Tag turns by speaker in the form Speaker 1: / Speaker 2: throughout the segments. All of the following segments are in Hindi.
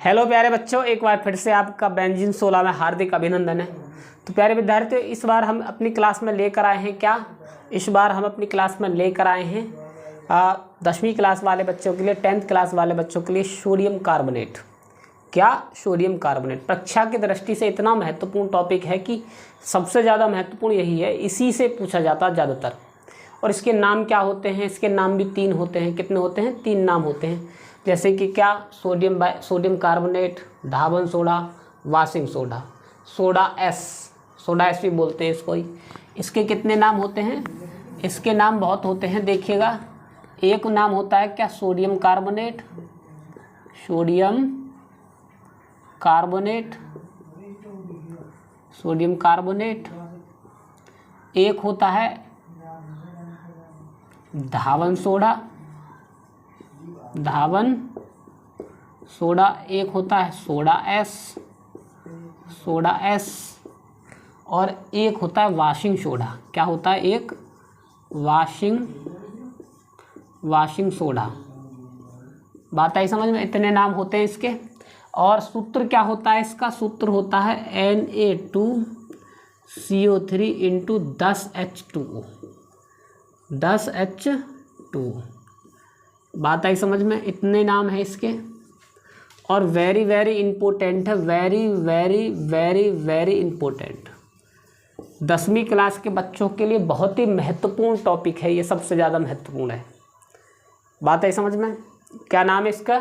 Speaker 1: हेलो प्यारे बच्चों, एक बार फिर से आपका बेंजीन 16 में हार्दिक अभिनंदन है। तो प्यारे विद्यार्थियों, इस बार हम अपनी क्लास में लेकर आए हैं क्या? इस बार हम अपनी क्लास में लेकर आए हैं 10वीं क्लास वाले बच्चों के लिए, 10th क्लास वाले बच्चों के लिए सोडियम कार्बोनेट। क्या? सोडियम कार्बोनेट परीक्षा की दृष्टि से इतना महत्वपूर्ण टॉपिक है कि सबसे ज़्यादा महत्वपूर्ण यही है, इसी से पूछा जाता है ज़्यादातर। और इसके नाम क्या होते हैं? इसके नाम भी 3 होते हैं। कितने होते हैं? 3 नाम होते हैं। जैसे कि क्या? सोडियम कार्बोनेट, धावन soda, washing soda, soda ash भी बोलते हैं इसको ही। इसके कितने नाम होते हैं? इसके नाम बहुत होते हैं, देखिएगा। एक नाम होता है क्या? Sodium carbonate, sodium carbonate. एक होता है धावन सोडा, एक होता है सोडा एस, और एक होता है वाशिंग सोडा। क्या होता है? एक वाशिंग सोडा। बात आई समझ में? इतने नाम होते हैं इसके। और सूत्र क्या होता है इसका? सूत्र होता है Na2CO3 × 10H2O। 10H2। बात आई समझ में? इतने नाम है इसके। और वेरी वेरी इम्पोर्टेंट है, वेरी इम्पोर्टेंट। 10वीं क्लास के बच्चों के लिए बहुत ही महत्वपूर्ण टॉपिक है ये, सबसे ज़्यादा महत्वपूर्ण है। बात आई समझ में? क्या नाम है इसका?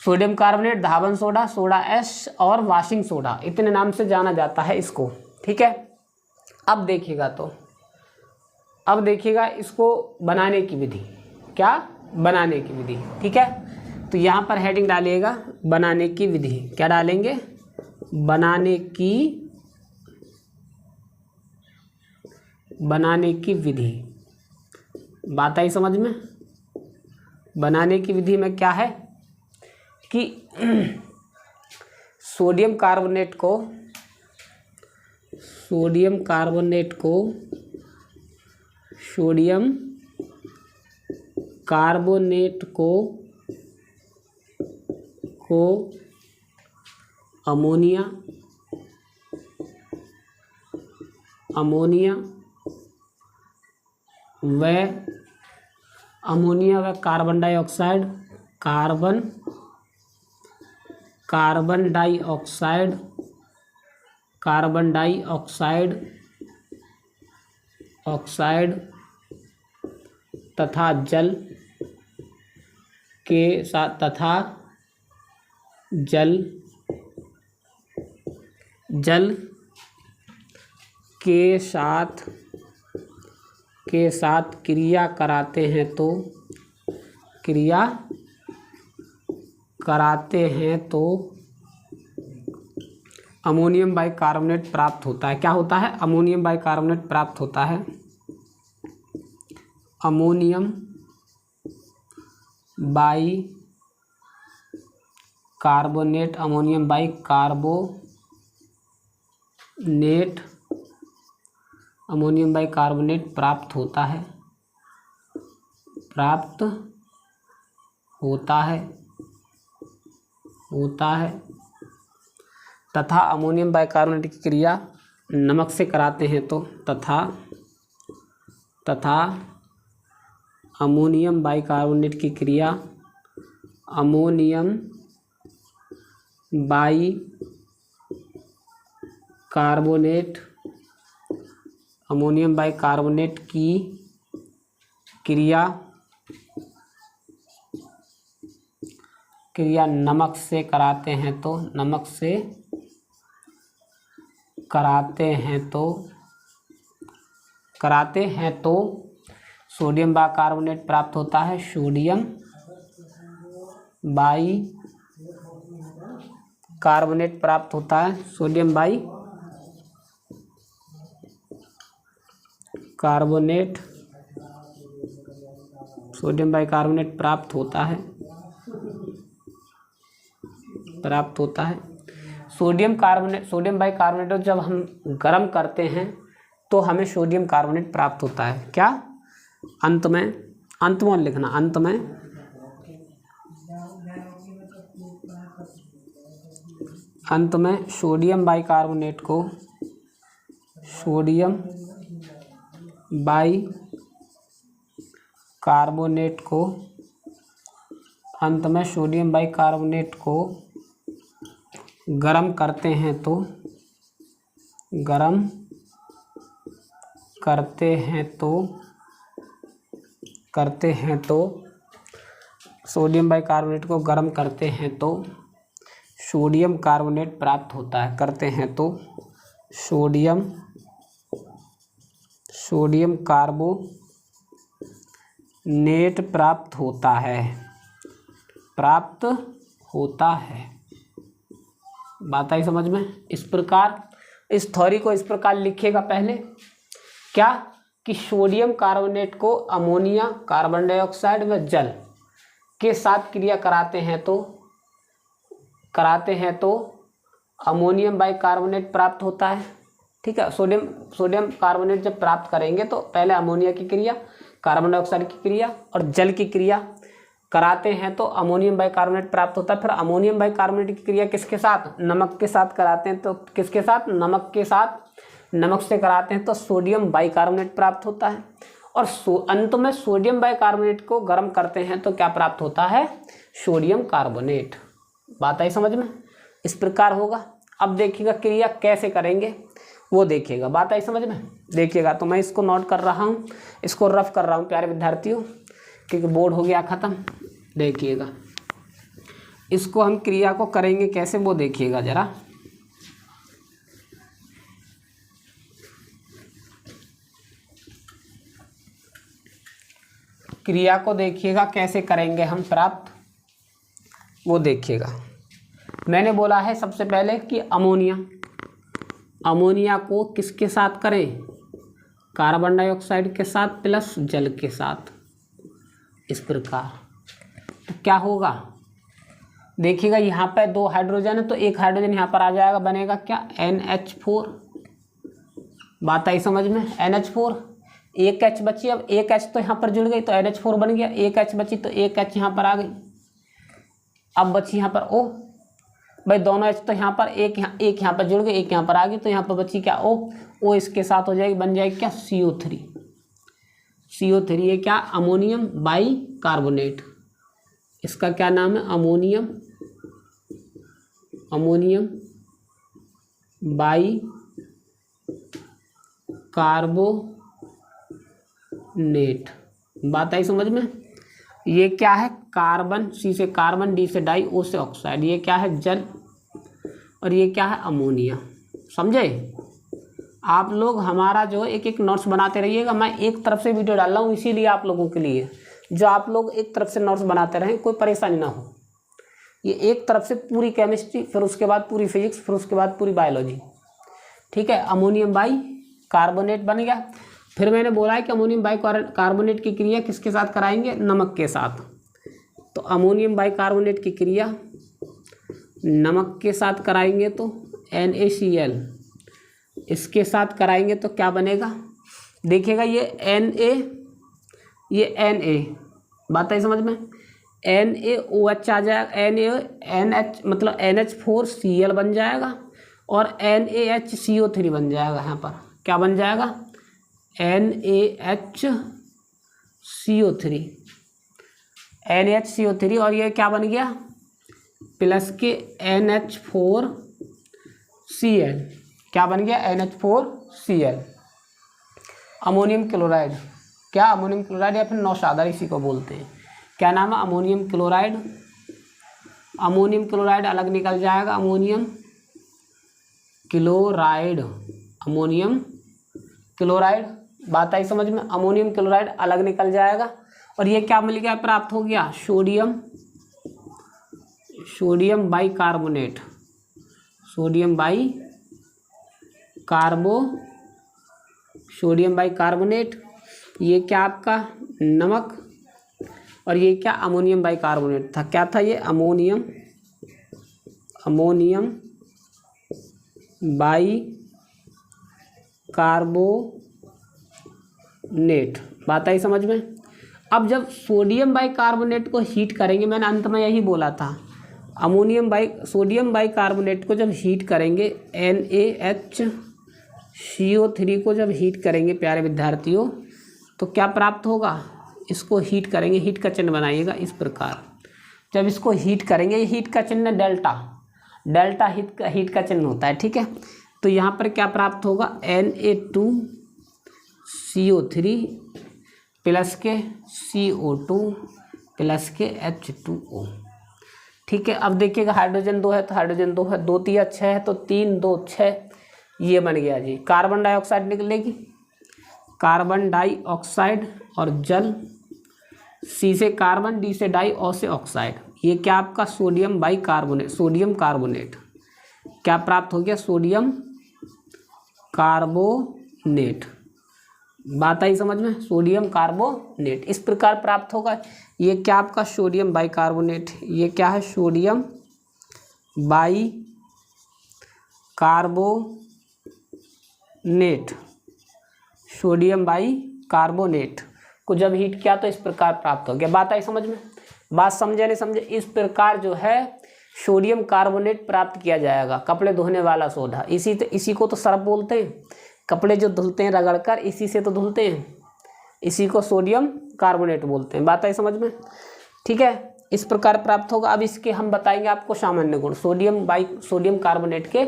Speaker 1: सोडियम कार्बोनेट, धावन सोडा, सोडा एस और वाशिंग सोडा। इतने नाम से जाना जाता है इसको। ठीक है। अब देखिएगा इसको बनाने की विधि। क्या? बनाने की विधि। ठीक है। तो यहाँ पर हेडिंग डालिएगा, बनाने की विधि। क्या डालेंगे? बनाने की विधि। बात आई समझ में? बनाने की विधि में क्या है कि सोडियम कार्बोनेट को अमोनिया व कार्बन डाइऑक्साइड तथा जल के साथ क्रिया कराते हैं तो अमोनियम बाइकार्बोनेट प्राप्त होता है। क्या होता है? अमोनियम बाइकार्बोनेट प्राप्त होता है। अमोनियम बाइकार्बोनेट प्राप्त होता है तथा अमोनियम बाइकार्बोनेट की क्रिया नमक से कराते हैं तो तथा अमोनियम बाइकार्बोनेट की क्रिया अमोनियम बाइकार्बोनेट की क्रिया नमक से कराते हैं तो सोडियम बाइकार्बोनेट प्राप्त होता है। सोडियम बाइकार्बोनेट प्राप्त होता है। सोडियम बाइकार्बोनेट प्राप्त होता है। सोडियम बाइकार्बोनेट जब हम गर्म करते हैं तो हमें सोडियम कार्बोनेट प्राप्त होता है। क्या? अंत में लिखना, अंत में अंत में सोडियम बाइकार्बोनेट को सोडियम बाइकार्बोनेट को अंत में सोडियम बाइकार्बोनेट को गर्म करते हैं तो सोडियम बाइकार्बोनेट को गर्म करते हैं तो सोडियम कार्बोनेट प्राप्त होता है। करते हैं तो सोडियम कार्बोनेट प्राप्त होता है। बात आई समझ में। इस प्रकार इस थ्योरी को इस प्रकार लिखिएगा पहले क्या कि सोडियम कार्बोनेट को अमोनिया, कार्बन डाइऑक्साइड व जल के साथ क्रिया कराते हैं तो अमोनियम बाइकार्बोनेट प्राप्त होता है। ठीक है, सोडियम कार्बोनेट जब प्राप्त करेंगे तो पहले अमोनिया की क्रिया, कार्बन डाइऑक्साइड की क्रिया और जल की क्रिया कराते हैं तो अमोनियम बाइकार्बोनेट प्राप्त होता है। फिर अमोनियम बाइकार्बोनेट की क्रिया किसके साथ? नमक के साथ कराते हैं तो किसके साथ? नमक के साथ। नमक से कराते हैं तो सोडियम बाइकार्बोनेट प्राप्त होता है। और अंत में सोडियम बाइकार्बोनेट को गर्म करते हैं तो क्या प्राप्त होता है? Sodium carbonate. बात आई समझ में। इस प्रकार होगा। अब देखिएगा क्रिया कैसे करेंगे वो देखिएगा। बात आई समझ में। देखिएगा तो मैं इसको नोट कर रहा हूँ, इसको रफ कर रहा हूँ प्यारे विद्यार्थियों, क्योंकि बोर्ड हो गया ख़त्म। देखिएगा इसको हम क्रिया को करेंगे कैसे वो देखिएगा ज़रा। क्रिया को देखिएगा कैसे करेंगे हम प्राप्त वो देखिएगा। मैंने बोला है सबसे पहले कि अमोनिया को किसके साथ करें? कार्बन डाइऑक्साइड के साथ प्लस जल के साथ। इस प्रकार तो क्या होगा देखिएगा, यहाँ पे 2 हाइड्रोजन है तो एक हाइड्रोजन यहाँ पर आ जाएगा, बनेगा क्या? NH4। बात आई समझ में। NH4, एक H बची। अब एक H तो यहाँ पर जुड़ गई तो NH4 बन गया। एक H बची तो एक H यहाँ पर आ गई। अब बची यहाँ पर O। भाई दोनों H तो यहाँ पर एक यहाँ पर जुड़ गई, एक यहाँ पर आ गई तो यहाँ पर बची क्या? O इसके साथ हो जाएगी, बन जाएगी क्या? CO3। ये क्या? Ammonium bicarbonate. इसका क्या नाम है? Ammonium bicarbonate. बात आई समझ में। ये क्या है? कार्बन, C से कार्बन, D से डाई, O से ऑक्साइड। ये क्या है? जल। और ये क्या है? अमोनिया। समझे आप लोग? हमारा जो एक एक नोट्स बनाते रहिएगा। मैं एक तरफ से वीडियो डाल रहा हूँ इसीलिए आप लोगों के लिए, जो आप लोग एक तरफ से नोट्स बनाते रहें, कोई परेशानी ना हो। ये एक तरफ से पूरी केमिस्ट्री, फिर उसके बाद पूरी फिजिक्स, फिर उसके बाद पूरी बायोलॉजी। ठीक है। अमोनियम बाइकार्बोनेट बन गया। फिर मैंने बोला है कि अमोनियम बाइकार्बोनेट की क्रिया किसके साथ कराएंगे? नमक के साथ। तो अमोनियम बाइकार्बोनेट की क्रिया नमक के साथ कराएंगे तो NaCl। इसके साथ कराएंगे तो क्या बनेगा? देखिएगा ये Na। बात है समझ में। NaOH आ जाएगा, NH मतलब NH4Cl बन जाएगा और NaHCO3 बन जाएगा। यहाँ पर क्या बन जाएगा? NaHCO3 और ये क्या बन गया? प्लस के NH4Cl। क्या बन गया? NH4Cl। Ammonium chloride. क्या? अमोनियम क्लोराइड या फिर नौशादर इसी को बोलते हैं। क्या नाम है? Ammonium chloride. अमोनियम क्लोराइड अलग निकल जाएगा। Ammonium chloride. बात आई समझ में। अमोनियम क्लोराइड अलग निकल जाएगा और ये क्या मिल गया? प्राप्त हो गया सोडियम बाइकार्बोनेट। Sodium bicarbonate. ये क्या आपका? नमक। और ये क्या? अमोनियम बाइकार्बोनेट था। क्या था ये? Ammonium bicarbonate. बात आई समझ में। अब जब सोडियम बाइकार्बोनेट को हीट करेंगे, मैंने अंत में यही बोला था, सोडियम बाइकार्बोनेट को जब हीट करेंगे, NaHCO3 को जब हीट करेंगे प्यारे विद्यार्थियों, तो क्या प्राप्त होगा? इसको हीट करेंगे, हीट का चिन्ह बनाइएगा इस प्रकार। जब इसको हीट करेंगे, ये हीट का चिन्ह डेल्टा हीट का चिन्ह होता है, ठीक है। तो यहाँ पर क्या प्राप्त होगा? Na2CO3 प्लस के CO2 प्लस के H2O, ठीक है। अब देखिएगा हाइड्रोजन 2 है तो हाइड्रोजन 2 है, 2 3 6 है तो 3 2 6, ये बन गया जी। कार्बन डाइऑक्साइड निकलेगी, कार्बन डाइऑक्साइड और जल, C से कार्बन, D से डाई, O से ऑक्साइड, ये क्या आपका सोडियम कार्बोनेट क्या प्राप्त हो गया? Sodium carbonate. बात आई समझ में? सोडियम कार्बोनेट इस प्रकार प्राप्त होगा। ये क्या आपका सोडियम बाइकार्बोनेट, ये क्या है? Sodium bicarbonate. सोडियम बाइकार्बोनेट को जब हीट किया तो इस प्रकार प्राप्त हो गया। बात आई समझ में? बात समझे नहीं समझे? इस प्रकार जो है सोडियम कार्बोनेट प्राप्त किया जाएगा। कपड़े धोने वाला सोडा, इसी को तो सर्फ बोलते हैं। कपड़े जो धुलते हैं रगड़कर, इसी से तो धुलते हैं, इसी को सोडियम कार्बोनेट बोलते हैं। बात आई समझ में? ठीक है, इस प्रकार प्राप्त होगा। अब इसके हम बताएंगे आपको सामान्य गुण, सोडियम कार्बोनेट के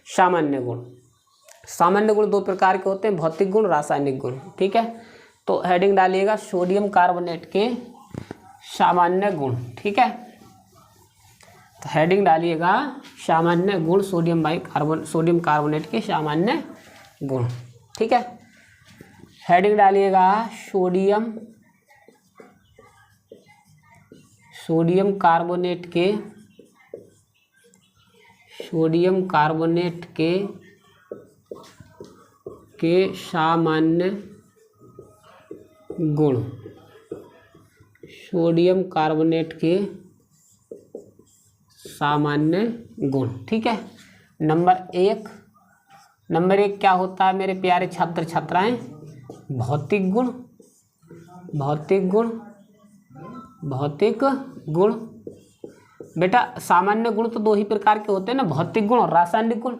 Speaker 1: सामान्य गुण। सामान्य गुण 2 प्रकार के होते हैं, भौतिक गुण, रासायनिक गुण, ठीक है। तो हेडिंग डालिएगा सोडियम कार्बोनेट के सामान्य गुण, ठीक है। तो हेडिंग डालिएगा सामान्य गुण सोडियम कार्बोनेट के सामान्य गुण, ठीक है। हेडिंग डालिएगा सोडियम कार्बोनेट के सामान्य गुण, सोडियम कार्बोनेट के सामान्य गुण, ठीक है। नंबर एक क्या होता है मेरे प्यारे छात्र छात्राएं? भौतिक गुण। बेटा सामान्य गुण तो 2 ही प्रकार के होते हैं ना, भौतिक गुण और रासायनिक गुण।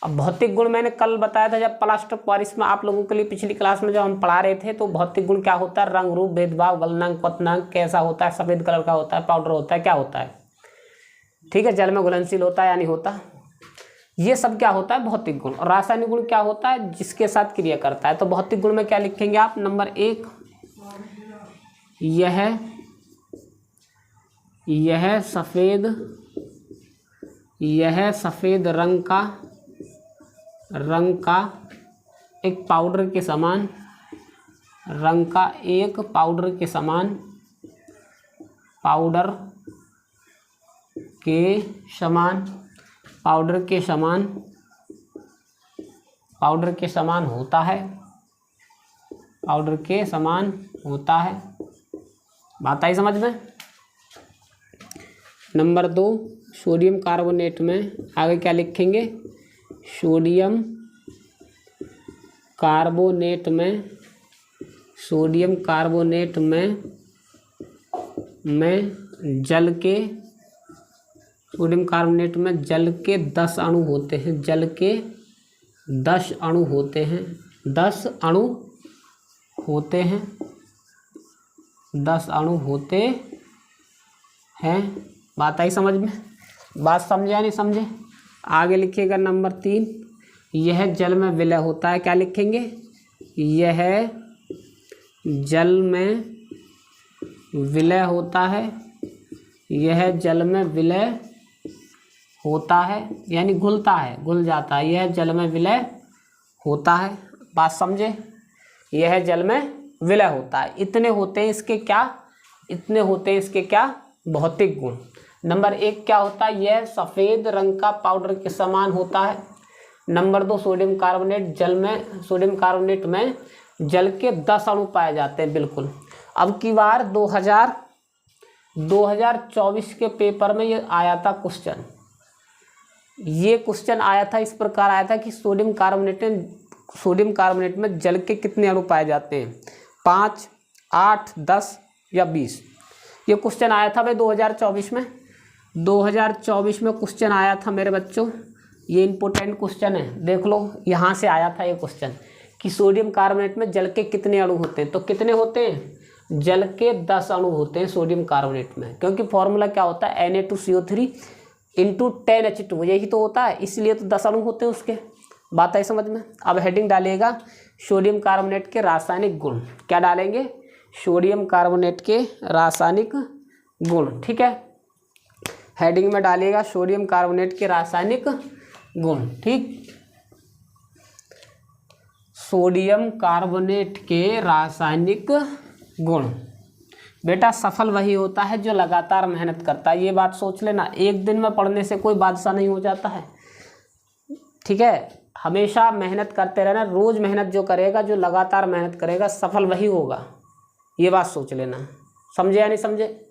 Speaker 1: अब भौतिक गुण मैंने कल बताया था जब प्लास्टर पारिस में आप लोगों के लिए पिछली क्लास में जब हम पढ़ा रहे थे, तो भौतिक गुण क्या होता है? रंग, रूप, भेदभाव, गलनांक, क्वथनांक, कैसा होता है, सफ़ेद कलर का होता है, पाउडर होता है, क्या होता है, ठीक है, जल में घुलनशील होता है या नहीं होता, ये सब क्या होता है? भौतिक गुण। और रासायनिक गुण क्या होता है? जिसके साथ क्रिया करता है। तो भौतिक गुण में क्या लिखेंगे आप? नंबर 1, यह सफ़ेद रंग का एक पाउडर के समान, पाउडर के समान होता है। बात आई समझ में? नंबर 2, सोडियम कार्बोनेट में आगे क्या लिखेंगे? सोडियम कार्बोनेट में जल के 10 अणु होते हैं, 10 अणु होते हैं। बात आई समझ में? बात समझे या नहीं समझे? आगे लिखिएगा नंबर 3, यह जल में विलय होता है। क्या लिखेंगे? यह जल में विलय होता है, यानी घुल जाता है। यह जल में विलय होता है। बात समझे? यह जल में विलय होता है। इतने होते हैं इसके क्या? भौतिक गुण। नंबर 1 क्या होता है? यह सफ़ेद रंग का पाउडर के समान होता है। नंबर 2, सोडियम कार्बोनेट में जल के 10 अणु पाए जाते हैं। बिल्कुल। अब की बार 2024 के पेपर में ये आया था क्वेश्चन। ये क्वेश्चन आया था, इस प्रकार आया था कि सोडियम कार्बोनेट में जल के कितने अणु पाए जाते हैं? 5, 8, 10 या 20। ये क्वेश्चन आया था भाई 2024 में, 2024 में क्वेश्चन आया था मेरे बच्चों। ये इम्पोर्टेंट क्वेश्चन है, देख लो यहाँ से आया था ये क्वेश्चन कि सोडियम कार्बोनेट में जल के कितने अणु होते हैं। तो कितने होते हैं, जल के 10 अणु होते हैं सोडियम कार्बोनेट में, क्योंकि फॉर्मूला क्या होता है Na2CO3 इंटू 10H2, यही तो होता है, इसलिए तो 10 अणु होते हैं उसके। बात आई समझ में। अब हेडिंग डालिएगा सोडियम कार्बोनेट के रासायनिक गुण। क्या डालेंगे, सोडियम कार्बोनेट के रासायनिक गुण, ठीक है। हेडिंग में डालिएगा सोडियम कार्बोनेट के रासायनिक गुण, ठीक। सोडियम कार्बोनेट के रासायनिक गुण। बेटा सफल वही होता है जो लगातार मेहनत करता है, ये बात सोच लेना। एक दिन में पढ़ने से कोई बादशाह नहीं हो जाता है, ठीक है। हमेशा मेहनत करते रहना, रोज मेहनत जो करेगा, जो लगातार मेहनत करेगा, सफल वही होगा, ये बात सोच लेना। समझे या नहीं समझे।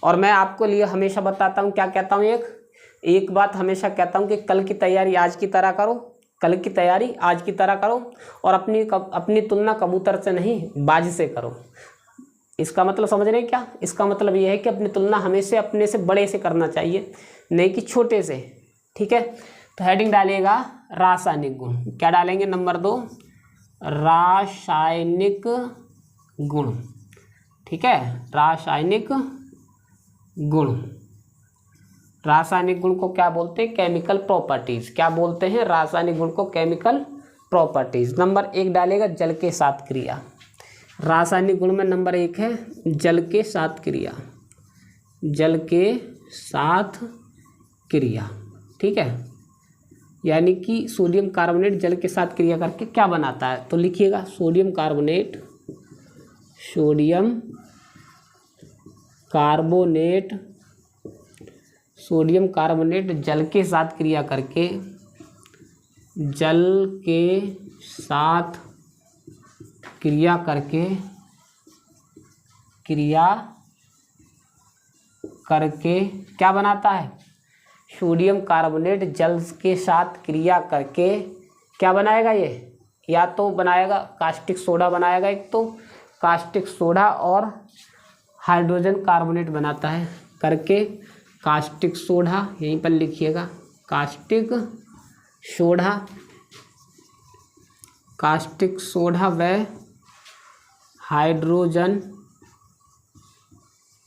Speaker 1: और मैं आपको लिए हमेशा बताता हूँ, क्या कहता हूँ, एक बात हमेशा कहता हूँ कि कल की तैयारी आज की तरह करो, कल की तैयारी आज की तरह करो, और अपनी तुलना कबूतर से नहीं बाज से करो। इसका मतलब समझ रहे हैं क्या, इसका मतलब ये है कि अपनी तुलना हमेशा अपने से बड़े से करना चाहिए, नहीं कि छोटे से, ठीक है। तो हेडिंग डालिएगा रासायनिक गुण। क्या डालेंगे, नंबर 2 रासायनिक गुण, ठीक है। रासायनिक गुण, रासायनिक गुण को क्या बोलते हैं, केमिकल प्रॉपर्टीज। क्या बोलते हैं, रासायनिक गुण को केमिकल प्रॉपर्टीज। नंबर 1 डालेगा जल के साथ क्रिया। रासायनिक गुण में नंबर 1 है जल के साथ क्रिया, जल के साथ क्रिया, ठीक है। यानी कि सोडियम कार्बोनेट जल के साथ क्रिया करके क्या बनाता है, तो लिखिएगा sodium carbonate, sodium carbonate, sodium carbonate जल के साथ क्रिया करके, जल के साथ क्रिया करके, क्रिया करके क्या बनाता है, सोडियम कार्बोनेट जल के साथ क्रिया करके क्या बनाएगा, ये या तो बनाएगा कास्टिक सोडा बनाएगा, एक तो कास्टिक सोडा और हाइड्रोजन कार्बोनेट बनाता है करके, कास्टिक सोडा यहीं पर लिखिएगा, कास्टिक सोडा, कास्टिक सोडा व हाइड्रोजन,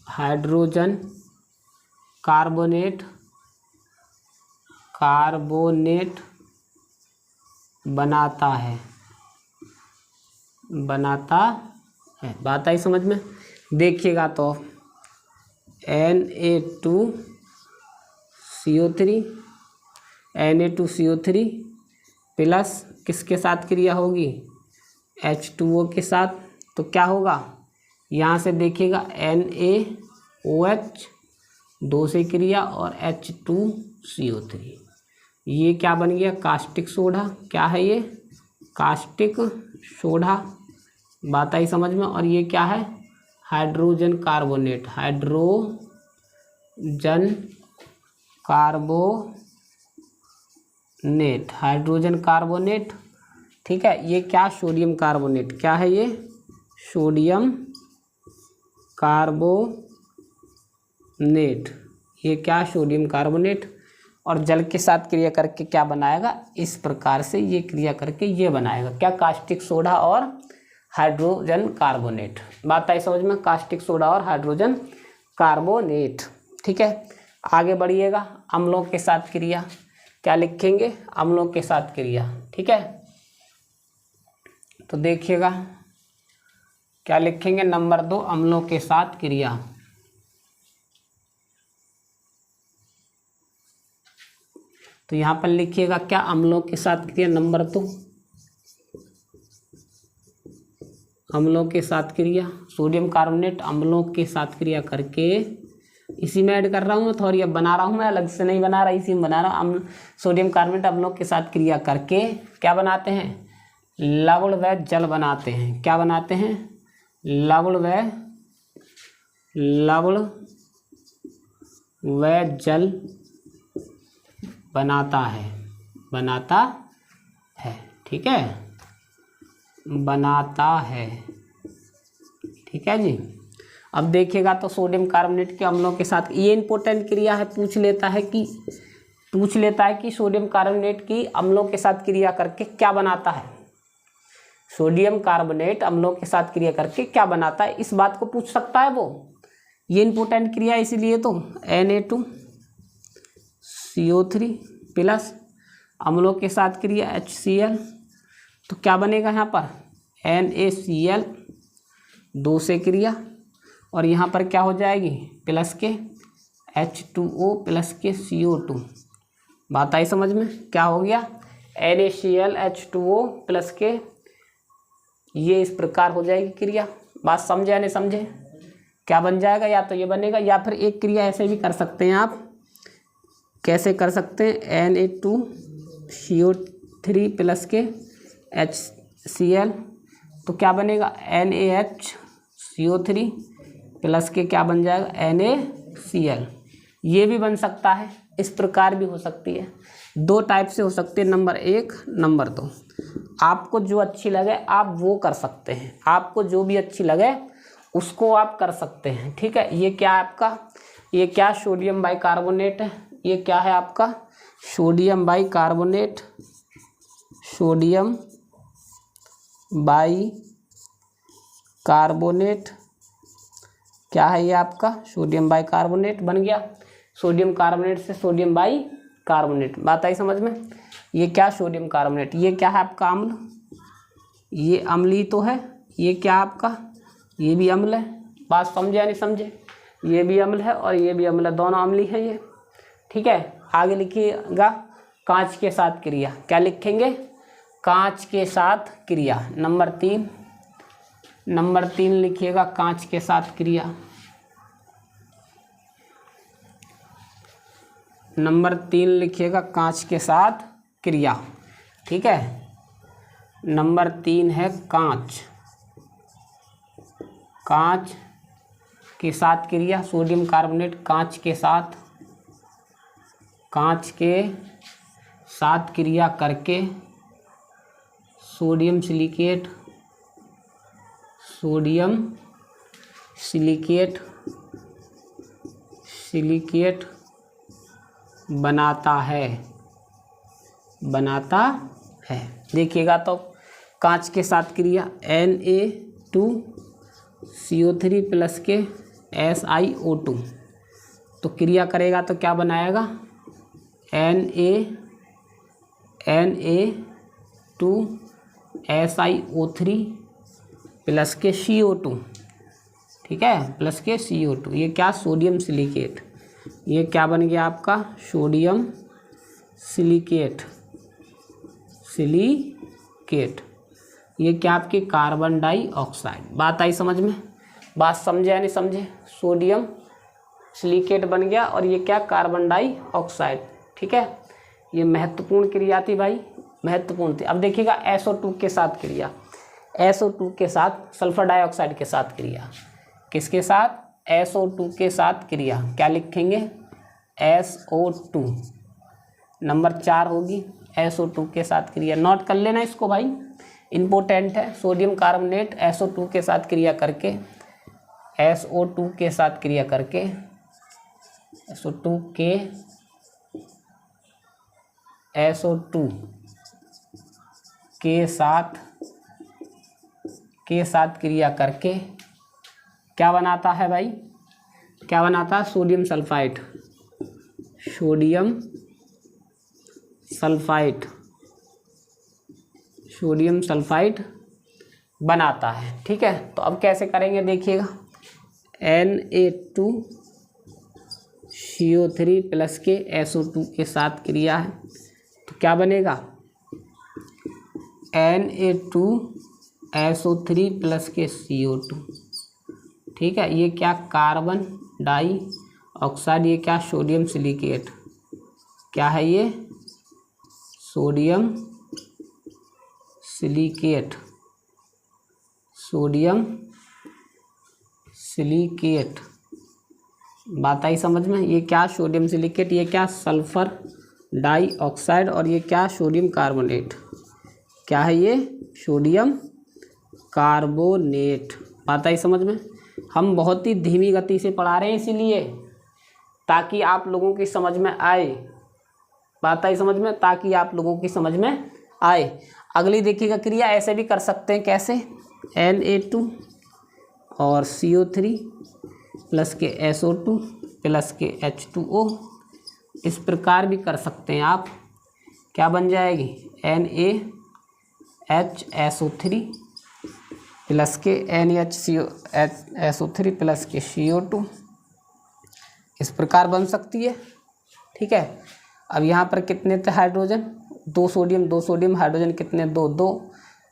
Speaker 1: हाइड्रोजन कार्बोनेट, कार्बोनेट बनाता है, बनाता है। बात आई समझ में। देखिएगा तो Na2CO3, Na2CO3 प्लस किसके साथ क्रिया होगी, H2O के साथ। तो क्या होगा, यहाँ से देखिएगा NaOH 2 से क्रिया और H2CO3, ये क्या बन गया, कास्टिक सोडा। क्या है ये, कास्टिक सोडा। बात आई समझ में। और ये क्या है, hydrogen carbonate, hydrogen carbonate, hydrogen carbonate, ठीक है। ये क्या, सोडियम कार्बोनेट। क्या है ये, सोडियम कार्बोनेट। ये क्या, सोडियम कार्बोनेट। और जल के साथ क्रिया करके क्या बनाएगा, इस प्रकार से ये क्रिया करके ये बनाएगा क्या, कास्टिक सोडा और हाइड्रोजन कार्बोनेट। बात आई समझ में, कास्टिक सोडा और हाइड्रोजन कार्बोनेट, ठीक है। आगे बढ़िएगा, अम्लों के साथ क्रिया। क्या लिखेंगे, अम्लों के साथ क्रिया, ठीक है। तो देखिएगा क्या लिखेंगे, नंबर 2 अम्लों के साथ क्रिया। तो यहाँ पर लिखिएगा क्या, अम्लों के साथ क्रिया। नंबर 2 अम्लों के साथ क्रिया, सोडियम कार्बोनेट अम्लों के साथ क्रिया करके, इसी में ऐड कर रहा हूँ मैं, थोड़ी अब बना रहा हूँ मैं, अलग से नहीं बना रहा, इसी में बना रहा हूँ। सोडियम कार्बोनेट अम्लों के साथ क्रिया करके क्या बनाते हैं, लवण व जल बनाते हैं। क्या बनाते हैं, लवण व जल बनाता है, बनाता है, ठीक है, बनाता है, ठीक है जी। अब देखिएगा तो सोडियम कार्बोनेट के अम्लों के साथ, ये इंपॉर्टेंट क्रिया है, पूछ लेता है कि सोडियम कार्बोनेट की अम्लों के साथ क्रिया करके क्या बनाता है। सोडियम कार्बोनेट अम्लों के साथ क्रिया करके क्या बनाता है, इस बात को पूछ सकता है वो। ये इंपॉर्टेंट क्रिया इसीलिए तो Na2CO3 प्लस अम्लों के साथ क्रिया HCl, तो क्या बनेगा यहाँ पर NaCl 2 से क्रिया, और यहाँ पर क्या हो जाएगी प्लस के H2O प्लस के CO2। बात आई समझ में, क्या हो गया NaCl H2O प्लस के, ये इस प्रकार हो जाएगी क्रिया। बात समझे या नहीं समझे, क्या बन जाएगा, या तो ये बनेगा या फिर एक क्रिया ऐसे भी कर सकते हैं आप। कैसे कर सकते हैं, Na2CO3 प्लस के HCl, तो क्या बनेगा NaHCO3 प्लस के क्या बन जाएगा NaCl। ये भी बन सकता है, इस प्रकार भी हो सकती है, 2 टाइप से हो सकती है, नंबर 1 नंबर 2। आपको जो अच्छी लगे आप वो कर सकते हैं, आपको जो भी अच्छी लगे उसको आप कर सकते हैं, ठीक है। ये क्या है आपका, ये क्या सोडियम बाइकार्बोनेट है, ये क्या है आपका सोडियम बाइकार्बोनेट, सोडियम बाइकार्बोनेट क्या है, ये आपका सोडियम बाइकार्बोनेट बन गया। सोडियम कार्बोनेट से सोडियम बाइकार्बोनेट, बात आई समझ में। ये क्या सोडियम कार्बोनेट, ये क्या है आपका अम्ल, ये अम्ली तो है, ये क्या आपका, ये भी अम्ल है। बात समझे या नहीं समझे, ये भी अम्ल है और ये भी अम्ल है, दोनों अम्ली है ये, ठीक है। आगे लिखिएगा कांच के साथ क्रिया, क्या लिखेंगे कांच के साथ क्रिया, नंबर 3 लिखिएगा कांच के साथ क्रिया। नंबर 3 लिखिएगा कांच के साथ क्रिया, ठीक है। नंबर 3 है कांच के साथ क्रिया, सोडियम कार्बोनेट कांच के साथ क्रिया करके सोडियम सिलिकेट बनाता है। देखिएगा तो कांच के साथ क्रिया Na2CO3 प्लस के SiO2, तो क्रिया करेगा तो क्या बनाएगा Na2SiO3 प्लस के CO2, ठीक है, प्लस के CO2। ये क्या सोडियम सिलिकेट, ये क्या बन गया आपका सोडियम सिलिकेट। ये क्या आपकी कार्बन डाइऑक्साइड। बात आई समझ में, बात समझे या नहीं समझे, सोडियम सिलिकेट बन गया और ये क्या कार्बन डाइऑक्साइड, ठीक है। ये महत्वपूर्ण क्रिया थी भाई, महत्वपूर्ण थी। अब देखिएगा SO2 के साथ क्रिया, SO2 के साथ सल्फर डाइऑक्साइड के साथ क्रिया, किसके साथ SO2 के साथ क्रिया, क्या लिखेंगे SO2, नंबर 4 होगी SO2 के साथ क्रिया। नोट कर लेना इसको भाई, इम्पोर्टेंट है। सोडियम कार्बोनेट SO2 के साथ क्रिया करके SO2 के साथ क्रिया करके SO2 के साथ क्रिया करके क्या बनाता है भाई, क्या बनाता है सोडियम सल्फाइड बनाता है, ठीक है। तो अब कैसे करेंगे देखिएगा, Na2CO3 प्लस के SO2 के साथ क्रिया है, तो क्या बनेगा Na2SO3 प्लस के CO2, ठीक है। ये क्या कार्बन डाइऑक्साइड, ये क्या सोडियम सिलिकेट, क्या है ये सोडियम सिलिकेट। बात आई समझ में, ये क्या सोडियम सिलिकेट, ये क्या सल्फर डाइऑक्साइड और ये क्या सोडियम कार्बोनेट, क्या है ये सोडियम कार्बोनेट। बात आई समझ में, हम बहुत ही धीमी गति से पढ़ा रहे हैं इसीलिए, ताकि आप लोगों की समझ में आए, बात आई समझ में, ताकि आप लोगों की समझ में आए। अगली देखिएगा क्रिया, ऐसे भी कर सकते हैं, कैसे, Na2 और CO3 प्लस के SO2 प्लस के H2O, इस प्रकार भी कर सकते हैं आप। क्या बन जाएगी, NaHSO3 प्लस के NaHSO3 प्लस के CO2, इस प्रकार बन सकती है। ठीक है, अब यहाँ पर कितने थे हाइड्रोजन, 2 सोडियम, हाइड्रोजन कितने, 2,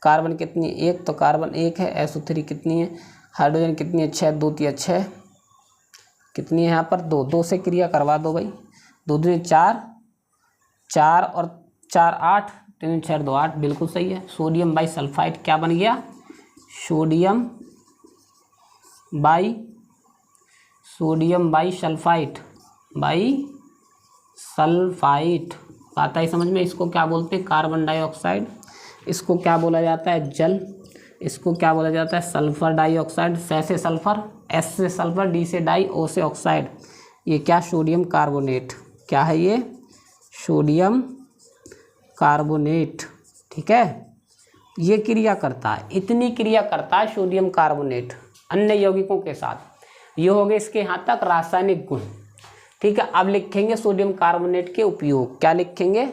Speaker 1: कार्बन कितनी, 1, तो कार्बन 1 है, SO3 कितनी है, हाइड्रोजन कितनी है, 6, 2 3 6, कितनी है यहाँ पर, 2 से क्रिया करवा दो भाई, 2 दूनी 4, 4 और 4 8, 3 6 2 8, बिल्कुल सही है। सोडियम बाई सल्फाइड क्या बन गया, सोडियम बाई सल्फाइड, आता है समझ में। इसको क्या बोलते हैं, कार्बन डाइऑक्साइड, इसको क्या बोला जाता है, जल, इसको क्या बोला जाता है, सल्फर डाइऑक्साइड, से सल्फर, S से सल्फर, D से डाई, O से ऑक्साइड, ये क्या, सोडियम कार्बोनेट, क्या है ये, सोडियम कार्बोनेट। ठीक है, ये क्रिया करता है, इतनी क्रिया करता है सोडियम कार्बोनेट अन्य यौगिकों के साथ। ये हो गए इसके यहाँ तक रासायनिक गुण। ठीक है, अब लिखेंगे सोडियम कार्बोनेट के उपयोग, क्या लिखेंगे,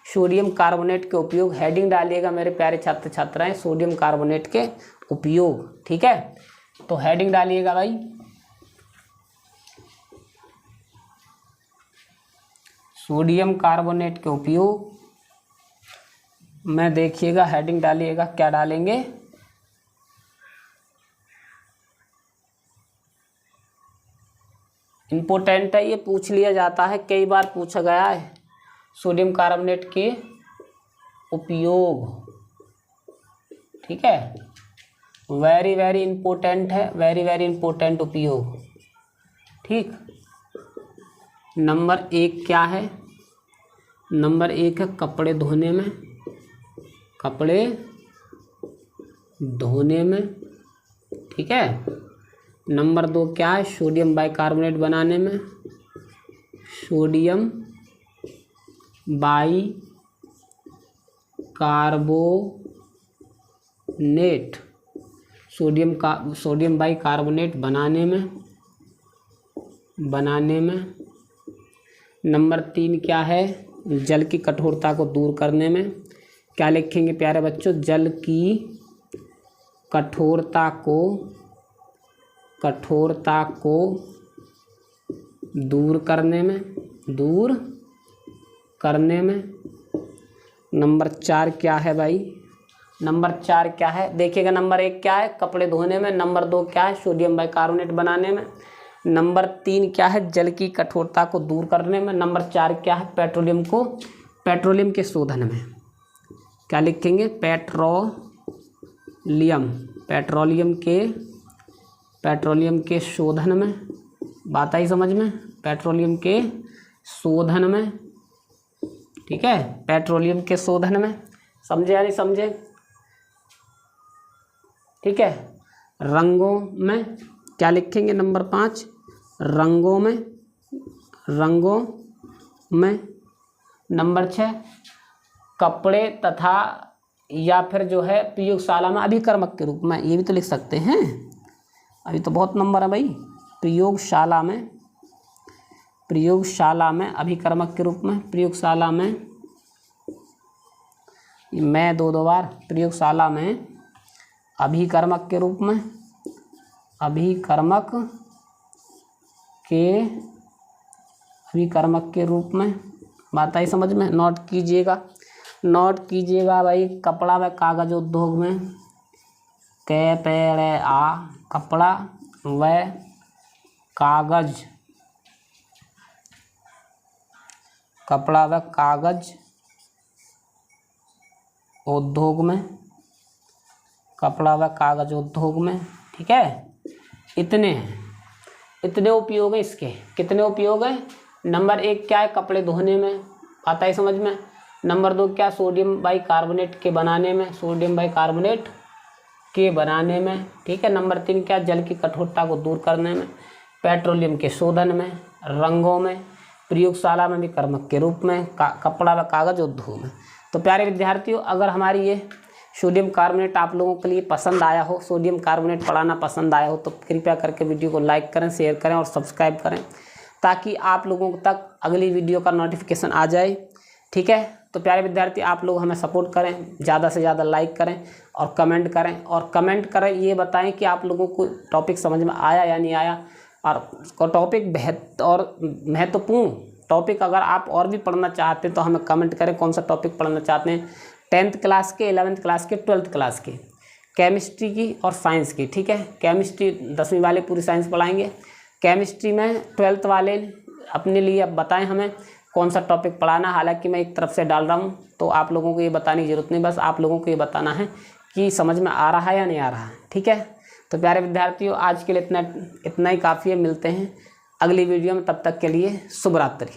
Speaker 1: सोडियम कार्बोनेट के उपयोग, हेडिंग डालिएगा मेरे प्यारे छात्र छात्राएं, सोडियम कार्बोनेट के उपयोग। ठीक है, तो हेडिंग डालिएगा भाई, सोडियम कार्बोनेट के उपयोग में, देखिएगा हेडिंग डालिएगा, क्या डालेंगे, इम्पोर्टेंट है, ये पूछ लिया जाता है, कई बार पूछा गया है, सोडियम कार्बोनेट के उपयोग। ठीक है, वेरी वेरी इंपॉर्टेंट है, वेरी वेरी इंपॉर्टेंट उपयोग। ठीक, नंबर 1 क्या है, नंबर 1 है कपड़े धोने में, कपड़े धोने में। ठीक है, नंबर 2 क्या है, सोडियम बाइकार्बोनेट बनाने में, सोडियम बाइकार्बोनेट, सोडियम बाइकार्बोनेट बनाने में। नंबर 3 क्या है, जल की कठोरता को दूर करने में। क्या लिखेंगे प्यारे बच्चों, जल की कठोरता को दूर करने में। नंबर 4 क्या है भाई, नंबर 4 क्या है, देखिएगा, नंबर 1 क्या है, कपड़े धोने में, नंबर 2 क्या है, सोडियम बाइकार्बोनेट बनाने में, नंबर 3 क्या है, जल की कठोरता को दूर करने में, नंबर 4 क्या है, पेट्रोलियम के शोधन में। क्या लिखेंगे, पेट्रोलियम के शोधन में, बात आई समझ में, पेट्रोलियम के शोधन में। ठीक है, पेट्रोलियम के शोधन में, समझे या नहीं समझे। ठीक है, रंगों में क्या लिखेंगे, नंबर 5 रंगों में। नंबर 6 कपड़े तथा या फिर जो है प्रयोगशाला में अभिकर्मक के रूप में, ये भी तो लिख सकते हैं, अभी तो बहुत नंबर है भाई, प्रयोगशाला में अभिकर्मक के रूप में, प्रयोगशाला में, मैं 2 बार, प्रयोगशाला में अभिकर्मक के रूप में, अभिकर्मक के रूप में, बात आई समझ में। नोट कीजिएगा भाई, कपड़ा व कागज उद्योग में, कपड़ा व कागज उद्योग में, ठीक है, इतने उपयोग है इसके। कितने उपयोग है, नंबर 1 क्या है, कपड़े धोने में, आता है समझ में। नंबर 2 क्या, सोडियम बाइकार्बोनेट के बनाने में, सोडियम बाइकार्बोनेट के बनाने में, ठीक है। नंबर 3 क्या, जल की कठोरता को दूर करने में, पेट्रोलियम के शोधन में, रंगों में, प्रयोगशाला में विकर्मक के रूप में, कपड़ा व कागज उद्योग में। तो प्यारे विद्यार्थियों, अगर हमारी ये सोडियम कार्बोनेट आप लोगों के लिए पसंद आया हो, सोडियम कार्बोनेट पढ़ाना पसंद आया हो, तो कृपया करके वीडियो को लाइक करें, शेयर करें और सब्सक्राइब करें, ताकि आप लोगों तक अगली वीडियो का नोटिफिकेशन आ जाए, ठीक है। तो प्यारे विद्यार्थी, आप लोग हमें सपोर्ट करें, ज़्यादा से ज़्यादा लाइक करें और कमेंट करें, और कमेंट करें ये बताएं कि आप लोगों को टॉपिक समझ में आया या नहीं आया, और टॉपिक बेहद और महत्वपूर्ण टॉपिक अगर आप और भी पढ़ना चाहते हैं तो हमें कमेंट करें कौन सा टॉपिक पढ़ना चाहते हैं। 10th क्लास के, 11th क्लास के, 12th क्लास के, केमिस्ट्री की और साइंस की, ठीक है। केमिस्ट्री 10वीं वाले पूरी साइंस पढ़ाएंगे, केमिस्ट्री में 12th वाले अपने लिए अब बताएं हमें कौन सा टॉपिक पढ़ाना। हालांकि मैं एक तरफ से डाल रहा हूँ, तो आप लोगों को ये बताने की ज़रूरत नहीं, बस आप लोगों को ये बताना है कि समझ में आ रहा है या नहीं आ रहा है, ठीक है। तो प्यारे विद्यार्थियों, आज के लिए इतना ही काफ़ी है। मिलते हैं अगली वीडियो में, तब तक के लिए शुभ रात्रि।